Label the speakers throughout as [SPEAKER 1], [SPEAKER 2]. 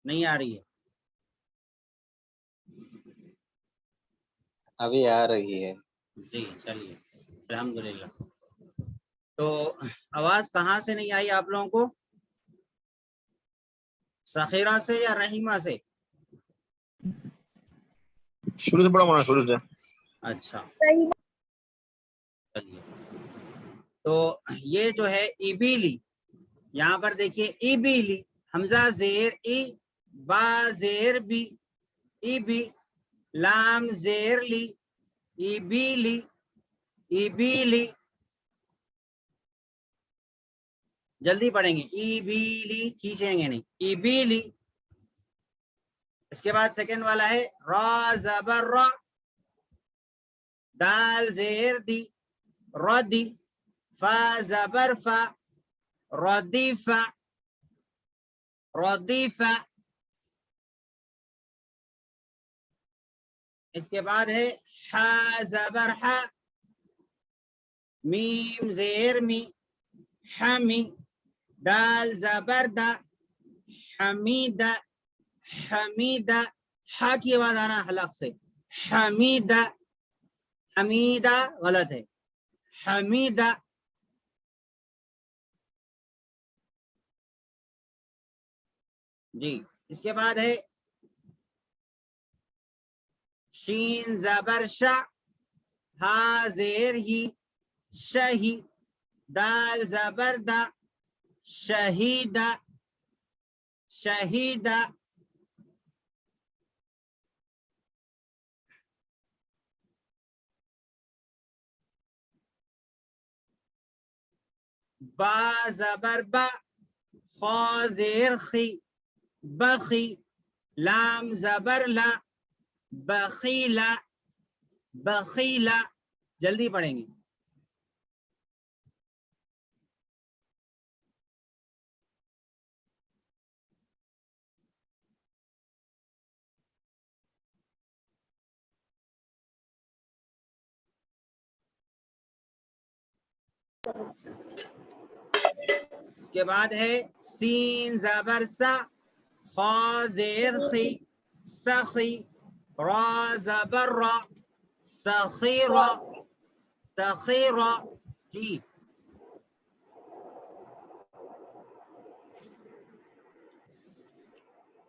[SPEAKER 1] نہیں آ رہی ہے؟
[SPEAKER 2] ابھی آ رہی ہے.
[SPEAKER 1] جی چلیے الحمدللہ. تو آواز کہاں سے نہیں آئی آپ لوگوں کو؟ سخیرہ سے یا رحیمہ سے؟
[SPEAKER 3] شروع سے پڑھا ہونا، شروع سے.
[SPEAKER 1] اچھا چلیے. تو یہ جو ہے ایبیلی، یہاں پر دیکھیے ایبیلی، حمزہ زیر ای، با زیر بی، ایبی، لام زیر لی، ایبیلی، ایبیلی. جلدی پڑھیں گے، ایبیلی کھینچیں گے نہیں، ایبیلی. اس کے بعد سیکنڈ والا ہے را زبر را، دال زیر دی، ردی، فا زبر فا، ردیفا، ردیفا. اس کے بعد ہے حا زبر حا، میم زیر می، حمی، دال زبر دا، حمیدہ، حمیدہ. حا کی آواز آنا حلق سے، حمیدہ، حمیدہ غلط ہے، حمیدہ. جی اس کے بعد ہے شین زبر شا، ہا زیر ہی، شہی، دال زبر دا، شہیدہ، شہیدہ. با زبر با، خا زیر خی، بخی، لام زبر لا، بخیلا، بخیلا. جلدی پڑھیں گے. اس کے بعد ہے سین زبر سا، خا زیر خی، سخی، را زبر را، سخیرا، سخیرا. جی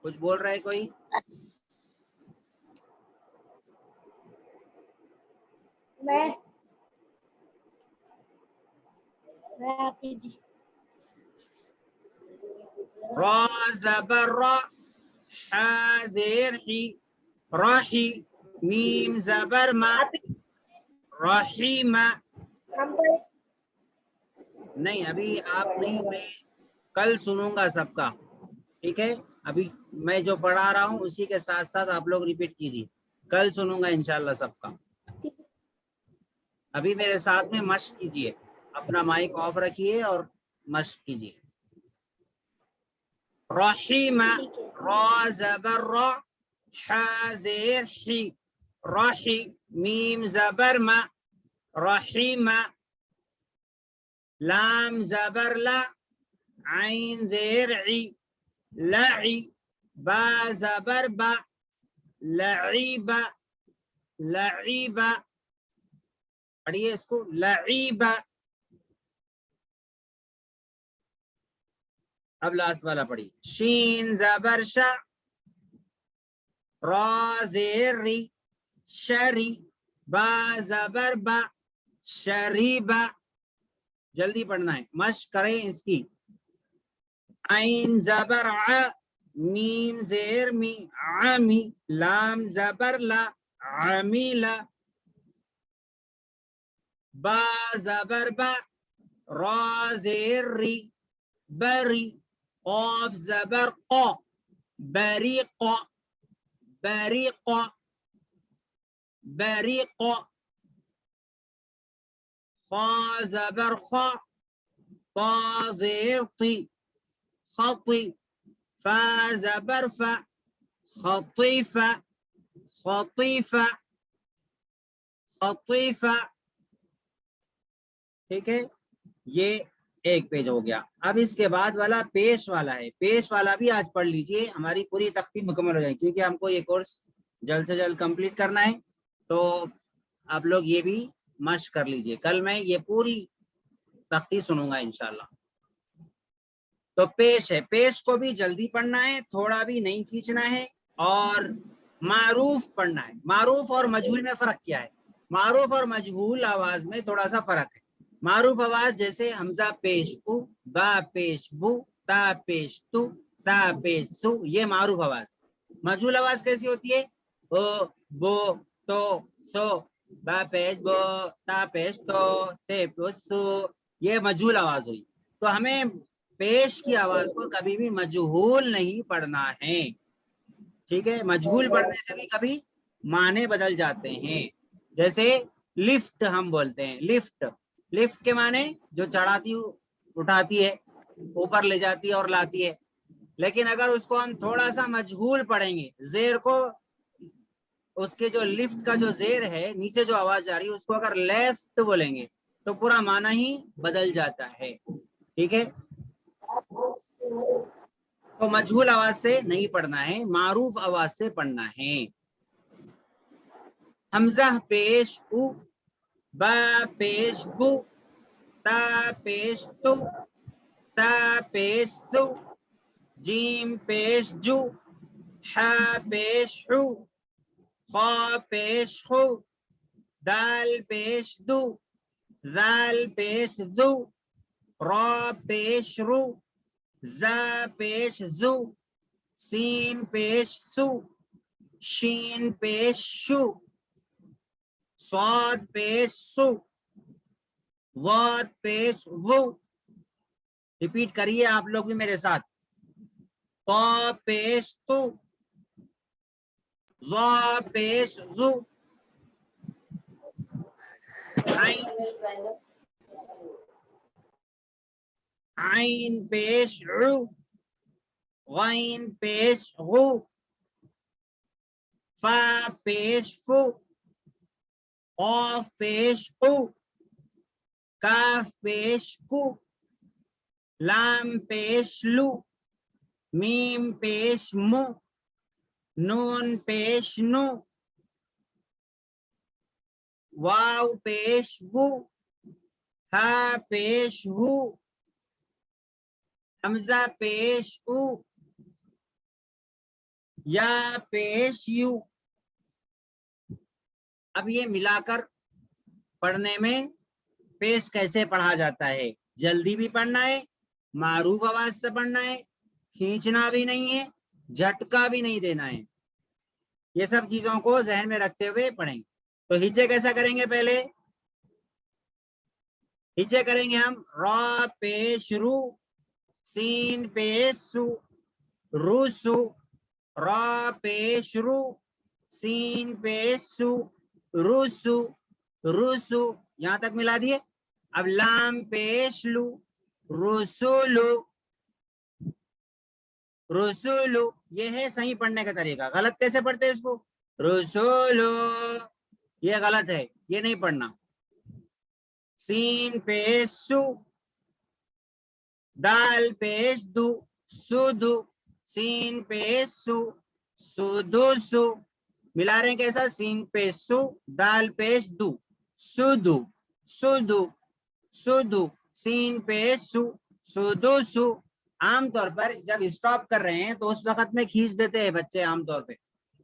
[SPEAKER 1] کچھ بول رہے کوئی؟
[SPEAKER 4] میں
[SPEAKER 1] را زبر را، حا زیر حی، رحی، میم زبر ما، رحیمہ. نہیں ابھی آپ نہیں، میں کل سنوں گا سب کا، ٹھیک ہے؟ ابھی میں جو پڑھا رہا ہوں اسی کے ساتھ ساتھ آپ لوگ ریپیٹ کیجیے، کل سنوں گا انشاءاللہ سب کا. ابھی میرے ساتھ میں مشق کیجیے، اپنا مائک آف رکھیے اور مشق کیجیے. رحیمہ، را زبر را، حا زیر حی، رحی، میم زبر ما، رحیمہ، لام زبر لا، عین زیر عی، لعی، با زبر با، لعیبہ، لعیبہ. پڑھیے اس کو، لعیبہ. اب لاسٹ والا پڑھیے، شین زبر شا، را زیر ری، شری، با زبر با، شریبہ. جلدی پڑھنا ہے، مشق کریں اس کی. عین زبر ع، میم زیر می، عمی، لام زبر لا، عمیلا، با زبر با، را زیر ری، بری، قاف زبر قا، بریقا، بریقا، بریقا. خا زبر خا، طا زیر طی، خطی، فا زبر فا، خطیفہ، خطیفہ، خطیفہ. ٹھیک ہے، یہ ایک پیج ہو گیا. اب اس کے بعد والا پیش والا ہے, پیش والا بھی آج پڑھ لیجئے, ہماری پوری تختی مکمل ہو جائے گی, کیونکہ ہم کو یہ کورس جلد سے جلد کمپلیٹ کرنا ہے. تو آپ لوگ یہ بھی مشق کر لیجئے, کل میں یہ پوری تختی سنوں گا انشاءاللہ. تو پیش ہے, پیش کو بھی جلدی پڑھنا ہے, تھوڑا بھی نہیں کھینچنا ہے, اور معروف پڑھنا ہے. معروف اور مجہول میں فرق کیا ہے؟ معروف اور مجہول آواز میں تھوڑا سا فرق ہے. معروف آواز جیسے حمزہ پیش او, با پیش بو, تا پیش تو, سا پیش سو, یہ معروف آواز. مجہول آواز کیسی ہوتی ہے؟ او, بو, تو, سو, با پیش بو, تا پیش تو, سے پیش سو, یہ مجہول آواز ہوئی. تو ہمیں پیش کی آواز کو کبھی بھی مجہول نہیں پڑھنا ہے, ٹھیک ہے؟ مجہول پڑھنے سے بھی کبھی معنی بدل جاتے ہیں. جیسے لفٹ ہم بولتے ہیں, لفٹ, لفٹ کے معنی جو چڑھاتی اٹھاتی ہے, اوپر لے جاتی ہے اور لاتی ہے. لیکن اگر اس کو ہم تھوڑا سا مجہول پڑھیں گے, زیر کو, اس کے جو لفٹ کا جو زیر ہے, نیچے جو آواز جا رہی ہے, اس کو اگر لیفٹ بولیں گے تو پورا معنی ہی بدل جاتا ہے, ٹھیک ہے؟ تو مجہول آواز سے نہیں پڑھنا ہے, معروف آواز سے پڑھنا ہے. حمزہ پیش او, با پیش بو, تا پیش تو, تا پیش سو, جیم پیش جو, حا پیش حو, خا پیش خو, دال پیش دو, ذال پیش ذو, را پیش رو, زا پیش زو, سین پیش سو, شین پیش شو, صاد پیش سو, واد پیش وو. ریپیٹ کریے آپ لوگ بھی میرے ساتھ. طا پیش تو, ظا پیش زو, عین پیش عو, غین پیش غو, فا پیش فو, قاف پیش قو, کاف پیش کو, لام پیش لو, میم پیش مو, نون پیش نو, واو پیش وو, ہا پیش ہو, حمزہ پیش او, یا پیش یو. اب یہ ملا کر پڑھنے میں پیش کیسے پڑھا جاتا ہے؟ جلدی بھی پڑھنا ہے, معروف آواز سے پڑھنا ہے, کھینچنا بھی نہیں ہے, جھٹکا بھی نہیں دینا ہے. یہ سب چیزوں کو ذہن میں رکھتے ہوئے پڑھیں. تو ہجے کیسا کریں گے؟ پہلے ہجے کریں گے ہم را پیش رو, سین پیش سو, رو سو, را پیش رو, سین پیش سو, رو سو, رو سو, یہاں تک ملا دیے. اب لام پیش لو, رسولو, رسولو. یہ ہے صحیح پڑھنے کا طریقہ. غلط کیسے پڑھتے ہیں اس کو؟ رسولو, یہ غلط ہے, یہ نہیں پڑھنا. سین پیش سو, دال پیش دو, سودو, سین پیش سو, سودو سو. ملا رہے ہیں کیسا؟ سین پیش سو, دال پیش دو, سودو, سودو, سودو, سین پیش سو, سودو سو. عام طور پر جب اسٹاپ کر رہے ہیں تو اس وقت میں کھینچ دیتے ہیں بچے, عام طور پہ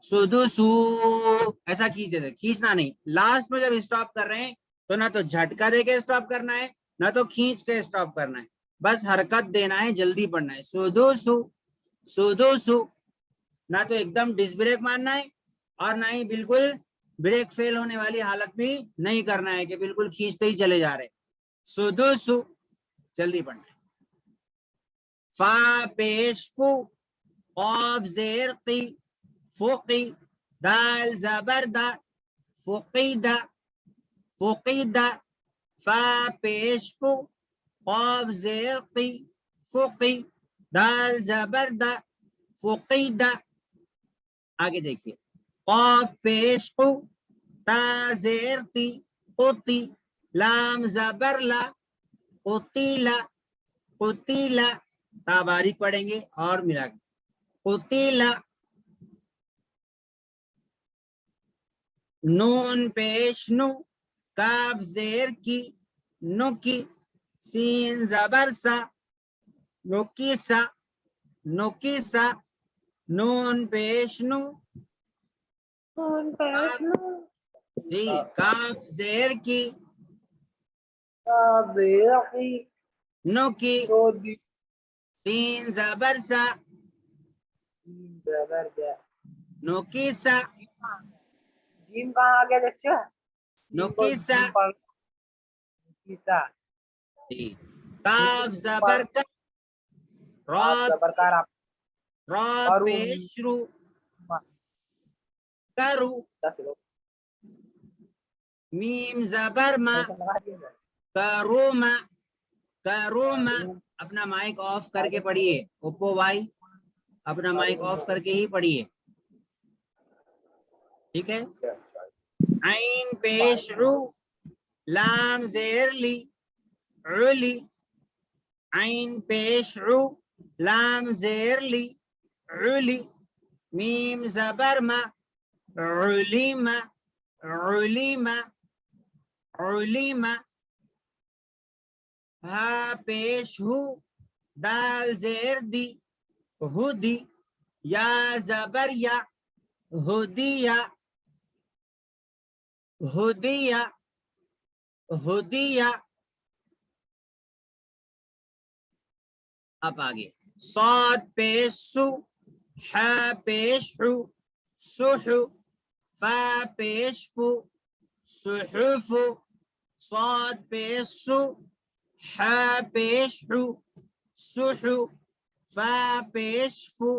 [SPEAKER 1] سودو سو ایسا کھینچ دیتے, کھینچنا نہیں. لاسٹ میں جب اسٹاپ کر رہے ہیں تو نہ تو جھٹکا دے کے اسٹاپ کرنا ہے, نہ تو کھینچ کے اسٹاپ کرنا ہے, بس حرکت دینا ہے, جلدی پڑھنا ہے. سودو سو, سودو سو. نہ تو ایک دم ڈس بریک مارنا ہے, اور نہ ہی بالکل بریک فیل ہونے والی حالت بھی نہیں کرنا ہے کہ بالکل کھینچتے ہی چلے جا رہے. سودو سو, جلدی پڑھنا ہے. فا پیش فو, قاف زیر قی, فوقی, دال زبر دا, فقیدہ, فقیدہ. فا پیش فو, قاف زیر قی, فقی, دال زبر دا, فقیدہ. آگے دیکھیے. قاف پیش قو, تا زیر قی, قطی, لام زبر لا, قطیلا, قتیلا تا باریک پڑھیں گے اور ملا کے قتیلا نون پیش نو کاف زیر کی نو کی سین زبر سا نوکیسا نوکیسا نون پیش نو جی کاف زیر کی نو کی سین زبر سا نوکیسا
[SPEAKER 2] جیم کہاں آ گیا بچہ؟
[SPEAKER 1] نوکیسا
[SPEAKER 2] کیسا
[SPEAKER 1] جی کاف زبر کا را
[SPEAKER 2] زبرکار آپ
[SPEAKER 1] را
[SPEAKER 2] کرو.
[SPEAKER 1] پیش رو کرو
[SPEAKER 2] دس لوگ
[SPEAKER 1] میم زبر ما
[SPEAKER 2] لگا دیے گا.
[SPEAKER 1] کروما کروما اپنا مائک آف کر کے پڑھیے اوپو بھائی اپنا مائک آف کر کے ہی پڑھیے ٹھیک ہے عین پیش رو لام زیر لی علی عین پیش رو لام زیر لی علی میم زبر ما علیم علیم علیم ہا پیش ہو دال زیر دی ہدی یا زبر یا ہدیہ ہدیہ ہدیہ اب آگے صاد پیش سو ح پیش حو سحو فا پیش فو صحف صاد پیش سو ح پیش حو سحو فا پیش فو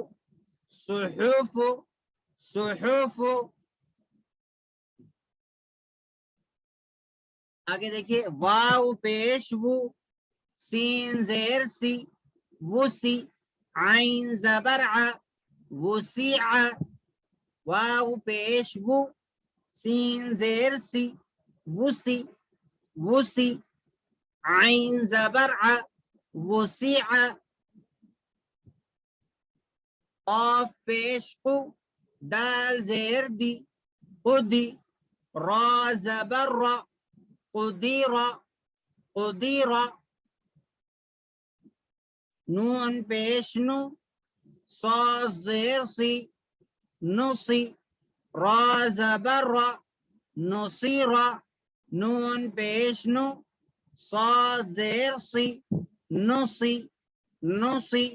[SPEAKER 1] صحف صحف آگے دیکھیے واو پیش وو سین زیر سی وسی عین زبر ع وسیع واو پیش وو سین زیر سی وسی وسی عین زبر ع وسیع قاف پیش قو دال زیر دی قدی را زبر را قدیر قدیر نون پیش نو صاد زیر سی نصی را زبر را نصیر نون پیش نو صاد زیر سی نصی نصی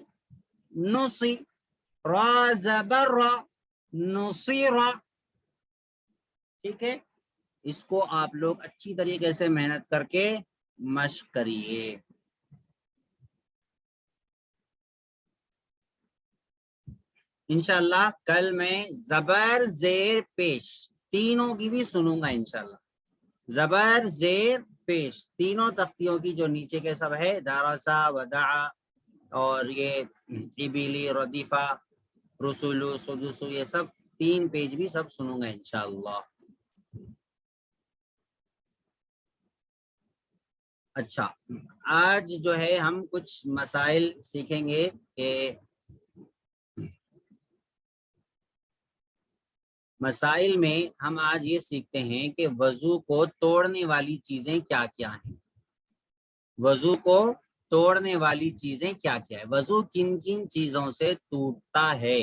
[SPEAKER 1] نصی را زبر را نصیر ٹھیک ہے اس کو آپ لوگ اچھی طریقے سے محنت کر کے مشق کریے انشاءاللہ کل میں زبر زیر پیش تینوں کی بھی سنوں گا انشاءاللہ زبر زیر پیش تینوں تختیوں کی جو نیچے کے سب ہے دارسا ودعا اور یہ ابیلی ردیفہ رسولو سدسو یہ سب 3 پیج بھی سب سنوں گا انشاءاللہ اچھا آج جو ہے ہم کچھ مسائل سیکھیں گے کہ مسائل میں ہم آج یہ سیکھتے ہیں کہ وضو کو توڑنے والی چیزیں کیا کیا ہیں وضو کو توڑنے والی چیزیں کیا کیا ہے وضو کن کن چیزوں سے ٹوٹتا ہے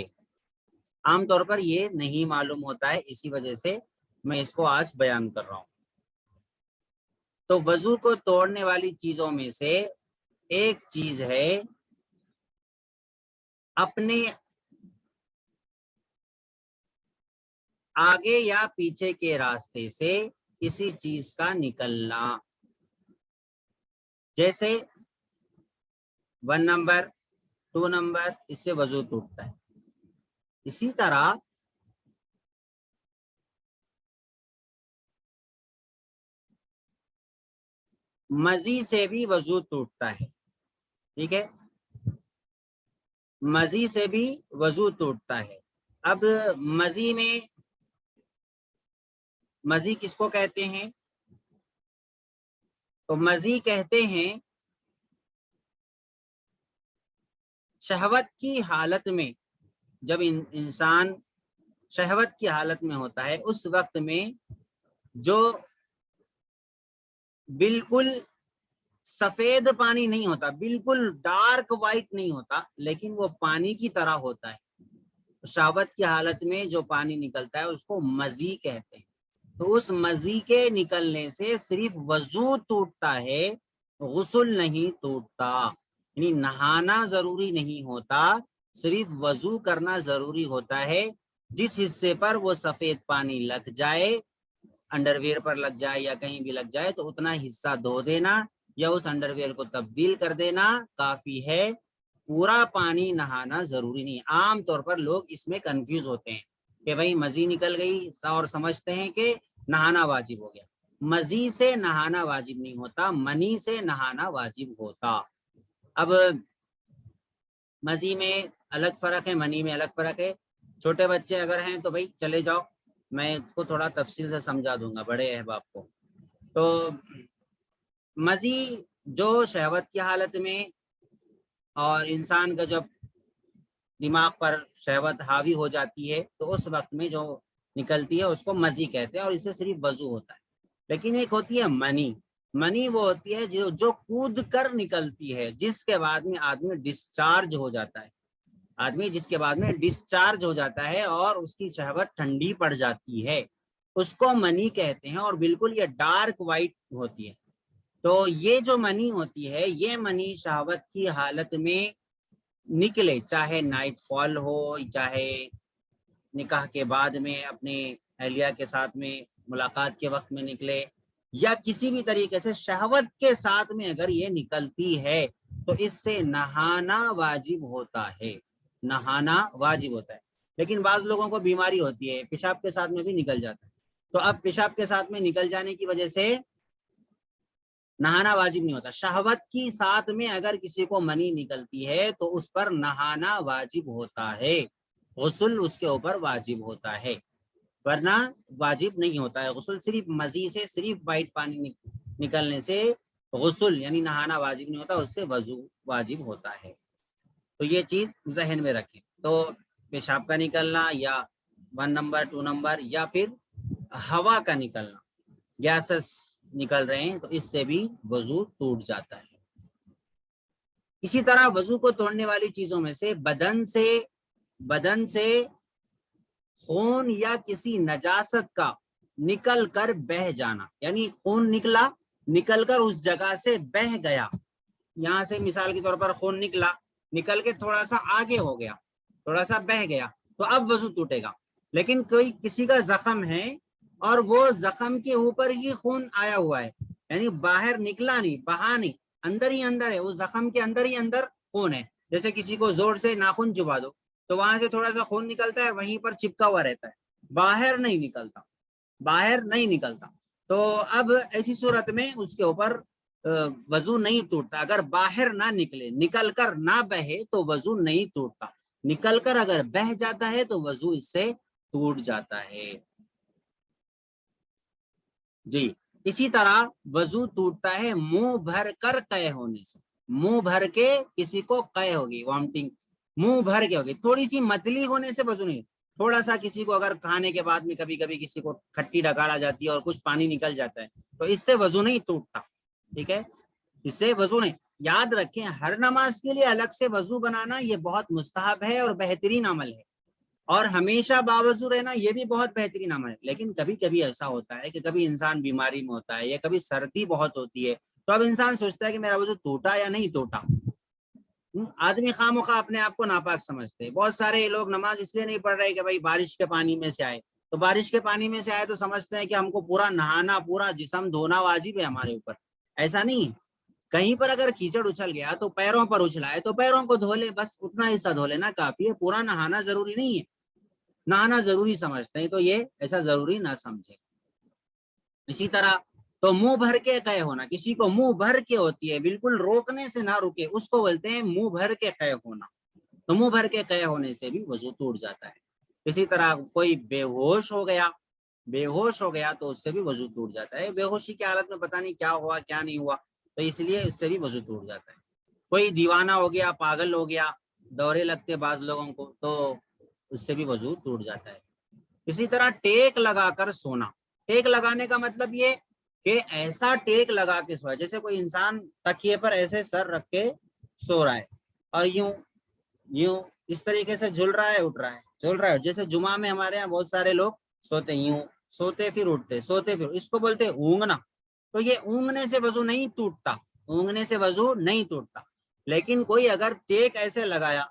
[SPEAKER 1] عام طور پر یہ نہیں معلوم ہوتا ہے اسی وجہ سے میں اس کو آج بیان کر رہا ہوں تو وضو کو توڑنے والی چیزوں میں سے ایک چیز ہے اپنے آگے یا پیچھے کے راستے سے کسی چیز کا نکلنا جیسے 1 نمبر 2 نمبر اس سے وضو ٹوٹتا ہے اسی طرح مزی سے بھی وضو ٹوٹتا ہے ٹھیک ہے مزی سے بھی وضو ٹوٹتا ہے اب مزی میں مزی کس کو کہتے ہیں تو مزی کہتے ہیں شہوت کی حالت میں جب انسان شہوت کی حالت میں ہوتا ہے اس وقت میں جو بالکل سفید پانی نہیں ہوتا، بالکل ڈارک وائٹ نہیں ہوتا، لیکن وہ پانی کی طرح ہوتا ہے، شہوت کی حالت میں جو پانی نکلتا ہے اس کو مزی کہتے ہیں۔ تو اس مزی کے نکلنے سے صرف وضو ٹوٹتا ہے، غسل نہیں ٹوٹتا، یعنی نہانا ضروری نہیں ہوتا، صرف وضو کرنا ضروری ہوتا ہے۔ جس حصے پر وہ سفید پانی لگ جائے، انڈر ویئر پر لگ جائے یا کہیں بھی لگ جائے، تو اتنا حصہ دھو دینا یا اس انڈر ویئر کو تبدیل کر دینا کافی ہے، پورا پانی نہانا ضروری نہیں۔ عام طور پر لوگ اس میں کنفیوز ہوتے ہیں کہ بھائی مزی نکل گئی اور سمجھتے ہیں کہ نہانا واجب ہو گیا۔ مزی سے نہانا واجب نہیں ہوتا، منی سے نہانا واجب ہوتا۔ اب مزی میں الگ فرق ہے، منی میں الگ فرق ہے۔ چھوٹے بچے اگر ہیں تو بھائی چلے جاؤ، میں اس کو تھوڑا تفصیل سے سمجھا دوں گا بڑے احباب کو۔ تو مزی جو شہوت کی حالت میں اور انسان کا جب دماغ پر شہوت حاوی ہو جاتی ہے تو اس وقت میں جو نکلتی ہے اس کو مزی کہتے ہیں، اور اس سے صرف وضو ہوتا ہے۔ لیکن ایک ہوتی ہے منی، منی وہ ہوتی ہے جو کود کر نکلتی ہے، جس کے بعد میں آدمی ڈسچارج ہو جاتا ہے، آدمی جس کے بعد میں ڈسچارج ہو جاتا ہے اور اس کی شہوت ٹھنڈی پڑ جاتی ہے، اس کو منی کہتے ہیں، اور بالکل یہ ڈارک وائٹ ہوتی ہے۔ تو یہ جو منی ہوتی ہے، یہ منی شہوت کی حالت میں نکلے، چاہے نائٹ فال ہو، چاہے نکاح کے بعد میں اپنے اہلیہ کے ساتھ میں ملاقات کے وقت میں نکلے، یا کسی بھی طریقے سے شہوت کے ساتھ میں اگر یہ نکلتی ہے تو اس سے نہانا واجب ہوتا ہے، نہانا واجب ہوتا ہے۔ لیکن بعض لوگوں کو بیماری ہوتی ہے، پیشاب کے ساتھ میں بھی نکل جاتا ہے، تو اب پیشاب کے ساتھ میں نکل جانے کی وجہ سے نہانا واجب نہیں ہوتا۔ شہوت کی ساتھ میں اگر کسی کو منی نکلتی ہے تو اس پر نہانا واجب ہوتا ہے، غسل اس کے اوپر واجب ہوتا ہے، ورنہ واجب نہیں ہوتا ہے غسل۔ صرف مزی سے، صرف وائٹ پانی نکلنے سے غسل یعنی نہانا واجب نہیں ہوتا، اس سے وضو واجب ہوتا ہے۔ تو یہ چیز ذہن میں رکھیں۔ تو پیشاب کا نکلنا یا 1 نمبر 2 نمبر یا پھر ہوا کا نکلنا، گیسز نکل رہے ہیں، تو اس سے بھی وضو ٹوٹ جاتا ہے۔ اسی طرح وضو کو توڑنے والی چیزوں میں سے بدن سے خون یا کسی نجاست کا نکل کر بہہ جانا، یعنی خون نکل کر اس جگہ سے بہہ گیا، یہاں سے مثال کے طور پر خون نکل کے تھوڑا سا آگے ہو گیا، تھوڑا سا بہہ گیا، تو اب وضو ٹوٹے گا۔ لیکن کسی کا زخم ہے اور وہ زخم کے اوپر ہی خون آیا ہوا ہے، یعنی باہر نکلا نہیں، بہا نہیں، اندر ہی اندر ہے، وہ زخم کے اندر ہی اندر خون ہے۔ جیسے کسی کو زور سے ناخن چبا دو تو وہاں سے تھوڑا سا خون نکلتا ہے، وہیں پر چپکا ہوا رہتا ہے، باہر نہیں نکلتا۔ تو اب ایسی صورت میں اس کے اوپر وضو نہیں ٹوٹتا۔ اگر باہر نہ نکلے، نکل کر نہ بہے تو وضو نہیں ٹوٹتا، نکل کر اگر بہہ جاتا ہے تو وضو اس سے ٹوٹ جاتا ہے۔ جی، اسی طرح وضو ٹوٹتا ہے منہ بھر کر قے ہونے سے۔ منہ بھر کے کسی کو قے ہوگی، وامٹنگ، منہ بھر کے ہوگی، تھوڑی سی متلی ہونے سے وضو نہیں، تھوڑا سا کسی کو اگر کھانے کے بعد میں کبھی کبھی کسی کو کھٹی ڈکار آ جاتی ہے اور کچھ پانی نکل جاتا ہے تو اس سے وضو نہیں ٹوٹتا، ٹھیک ہے، اس سے وضو نہیں۔ یاد رکھیں ہر نماز کے لیے الگ سے وضو بنانا یہ بہت مستحب ہے اور بہترین عمل ہے، اور ہمیشہ باوضو رہنا یہ بھی بہت بہترین عمل ہے۔ لیکن کبھی کبھی ایسا ہوتا ہے کہ کبھی انسان بیماری میں ہوتا ہے یا کبھی سردی بہت ہوتی ہے، تو اب انسان سوچتا ہے کہ میرا وضو ٹوٹا یا نہیں ٹوٹا۔ آدمی خواہ اپنے آپ کو ناپاک سمجھتے ہیں۔ بہت سارے لوگ نماز اس لیے نہیں پڑھ رہے کہ بھائی بارش کے پانی میں سے آئے، تو بارش کے پانی میں سے آئے تو سمجھتے ہیں کہ ہم کو پورا نہانا، پورا جسم دھونا واجب ہے ہمارے اوپر۔ ایسا نہیں ہے، کہیں پر اگر کیچڑ اچھل گیا تو پیروں پر اچھلا ہے تو پیروں کو دھو لے، بس اتنا حصہ دھو لینا کافی ہے، پورا نہانا ضروری نہیں ہے۔ نہانا ضروری سمجھتے ہیں تو یہ ایسا ضروری نہ سمجھے۔ اسی طرح تو منہ بھر کے قے ہونا، کسی کو منہ بھر کے ہوتی ہے، بالکل روکنے سے نہ رکے، اس کو بولتے ہیں منہ بھر کے قے ہونا۔ تو منہ بھر کے قے ہونے سے بھی وضو ٹوٹ جاتا ہے۔ اسی طرح کوئی بے ہوش ہو گیا تو اس سے بھی وضو ٹوٹ جاتا ہے۔ بے ہوشی کی حالت میں پتہ نہیں کیا ہوا کیا نہیں ہوا، تو اس لیے اس سے بھی وضو ٹوٹ جاتا ہے۔ کوئی دیوانہ ہو گیا، پاگل ہو گیا، دورے لگتے بعض لوگوں کو تو اس سے بھی وضو ٹوٹ جاتا ہے۔ اسی طرح ٹیک لگا کر سونا، ٹیک لگانے کا مطلب یہ کہ ایسا ٹیک لگا کے سویا، جیسے کوئی انسان تکیے پر ایسے سر رکھ کے سو رہا ہے اور یوں یوں اس طریقے سے جھل رہا ہے اٹھ رہا ہے جھل رہا ہے، جیسے جمعہ میں ہمارے یہاں بہت سارے لوگ سوتے یوں سوتے پھر اٹھتے سوتے پھر، اس کو بولتے ہیں اونگنا۔ تو یہ اونگنے سے وضو نہیں ٹوٹتا، اونگنے سے وضو نہیں ٹوٹتا، لیکن کوئی اگر ٹیک ایسے لگایا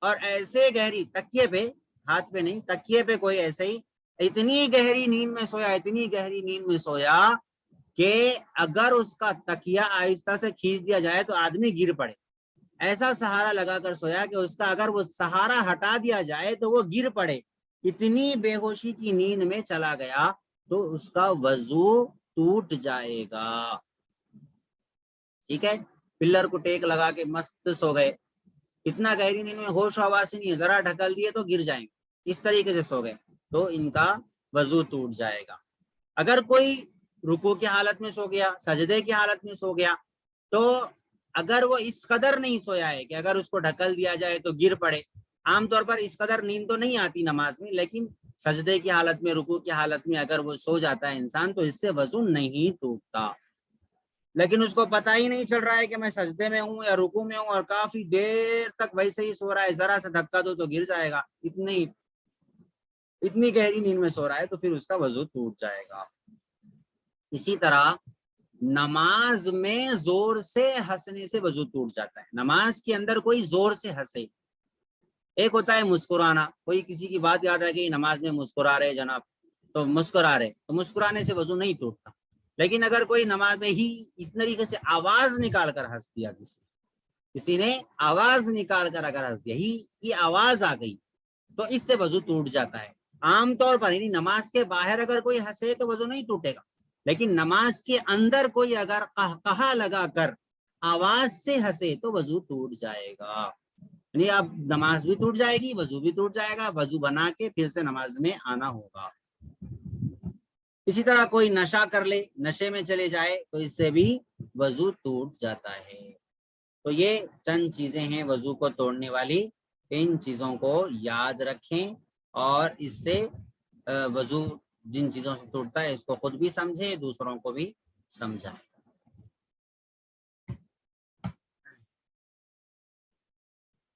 [SPEAKER 1] اور ایسے گہری تکیے پہ، ہاتھ پہ نہیں تکیے پہ، کوئی ایسے ہی اتنی گہری نیند میں سویا، اتنی گہری نیند میں سویا کہ اگر اس کا تکیہ آہستہ سے کھینچ دیا جائے تو آدمی گر پڑے، ایسا سہارا لگا کر سویا کہ اس کا اگر وہ سہارا ہٹا دیا جائے تو وہ گر پڑے، اتنی بے ہوشی کی نیند میں چلا گیا تو اس کا وضو ٹوٹ جائے گا۔ ٹھیک ہے، پلر کو ٹیک لگا کے مست سو گئے، اتنا گہری نیند میں ہوش آواز نہیں ہے، ذرا ڈھکل دیے تو گر جائیں گے، اس طریقے سے سو گئے تو ان کا وضو ٹوٹ جائے گا۔ اگر کوئی رکوع کی حالت میں سو گیا، سجدے کی حالت میں سو گیا، تو اگر وہ اس قدر نہیں سویا ہے کہ اگر اس کو ڈھکل دیا جائے تو گر پڑے، عام طور پر اس قدر نیند تو نہیں آتی نماز میں، لیکن سجدے کی حالت میں، رکوع کی حالت میں اگر وہ سو جاتا ہے انسان تو اس سے وضو نہیں ٹوٹتا۔ لیکن اس کو پتہ ہی نہیں چل رہا ہے کہ میں سجدے میں ہوں یا رکوع میں ہوں اور کافی دیر تک ویسے ہی سو رہا ہے، ذرا سا دھکا دو تو گر جائے گا، اتنی گہری نیند میں سو رہا ہے تو پھر اس کا وضو ٹوٹ جائے گا۔ اسی طرح نماز میں زور سے ہنسنے سے وضو ٹوٹ جاتا ہے۔ نماز کے اندر کوئی زور سے ہنسے، ایک ہوتا ہے مسکرانا، کوئی کسی کی بات یاد آ گئی نماز میں مسکرا رہے جناب تو مسکرا رہے، تو مسکرانے سے وضو نہیں ٹوٹتا، لیکن اگر کوئی نماز میں ہی اس طریقے سے آواز نکال کر ہنس دیا، کسی نے آواز نکال کر اگر ہنس دیا، ہی کی آواز آ گئی تو اس سے وضو ٹوٹ جاتا ہے۔ عام طور پر یعنی نماز کے باہر اگر کوئی ہنسے تو وضو نہیں ٹوٹے گا، لیکن نماز کے اندر کوئی اگر قہقہا لگا کر آواز سے ہنسے تو وضو ٹوٹ جائے گا، یعنی اب نماز بھی ٹوٹ جائے گی، وضو بھی ٹوٹ جائے گا، وضو بنا کے پھر سے نماز میں آنا ہوگا۔ اسی طرح کوئی نشہ کر لے، نشے میں چلے جائے تو اس سے بھی وضو ٹوٹ جاتا ہے۔ تو یہ چند چیزیں ہیں وضو کو توڑنے والی، ان چیزوں کو یاد رکھیں اور اس سے وضو جن چیزوں سے ٹوٹتا ہے اس کو خود بھی سمجھیں، دوسروں کو بھی سمجھائیں۔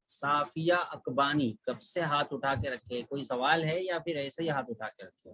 [SPEAKER 1] صافیہ اکبانی کب سے ہاتھ اٹھا کے رکھے، کوئی سوال ہے یا پھر ایسے ہی ہاتھ اٹھا کے رکھے؟